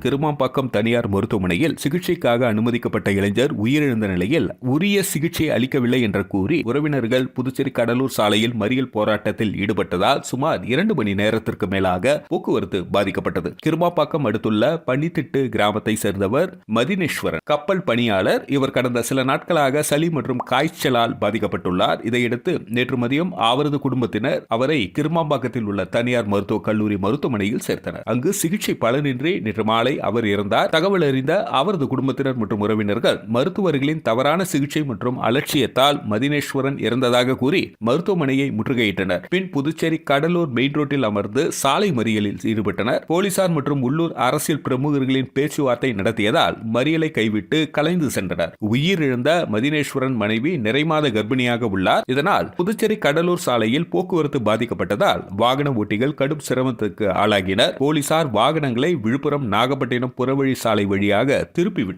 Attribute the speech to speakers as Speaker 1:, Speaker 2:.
Speaker 1: கிருமாம்பாக்கம் தனியார் மருத்துவமனையில் சிகிச்சைக்காக அனுமதிக்கப்பட்ட இளைஞர் உயிரிழந்த நிலையில் உரிய சிகிச்சை அளிக்கவில்லை என்று கூறி உறவினர்கள் புதுச்சேரி கடலூர் சாலையில் மறியல் போராட்டத்தில் ஈடுபட்டதால் சுமார் 2 மணி நேரத்திற்கு மேலாக போக்குவரத்து பாதிக்கப்பட்டது. கிருமாம்பாக்கம் அடுத்துள்ள பனித்திட்டு கிராமத்தை சேர்ந்தவர் மதினேஸ்வரன், கப்பல் பணியாளர். இவர் கடந்த சில நாட்களாக சளி மற்றும் காய்ச்சலால் பாதிக்கப்பட்டுள்ளார். இதையடுத்து நேற்று மதியம் அவரது குடும்பத்தினர் அவரை கிருமாம்பாக்கத்தில் உள்ள தனியார் மருத்துவக் கல்லூரி மருத்துவமனையில் சேர்த்தனர். அங்கு சிகிச்சை பலனின்றி நேற்று மாலை அவர் இறந்தார். தகவல் அறிந்த அவரது குடும்பத்தினர் மற்றும் உறவினர்கள் மருத்துவர்களின் தவறான சிகிச்சை மற்றும் அலட்சியத்தால் மதினேஸ்வரன் இறந்ததாக கூறி மருத்துவமனையை முற்றுகையிட்டனர். பின் புதுச்சேரி கடலூர் மெயின் ரோட்டில் அமர்ந்து சாலை மறியலில் ஈடுபட்டனர். போலீசார் மற்றும் உள்ளூர் அரசியல் பிரமுகர்களின் பேச்சுவார்த்தை நடத்தியதால் மறியலை கைவிட்டு கலைந்து சென்றனர். உயிரிழந்த மதினேஸ்வரன் மனைவி நிறைமாத கர்ப்பிணியாக உள்ளார். இதனால் புதுச்சேரி கடலூர் சாலையில் போக்குவரத்து பாதிக்கப்பட்டதால் வாகன ஓட்டிகள் கடும் சிரமத்துக்கு ஆளாகினர். போலீசார் வாகனங்களை விழுப்புரம் நாகப்பட்டினம் புறவழி சாலை வழியாக திருப்பிவிட்டனர்.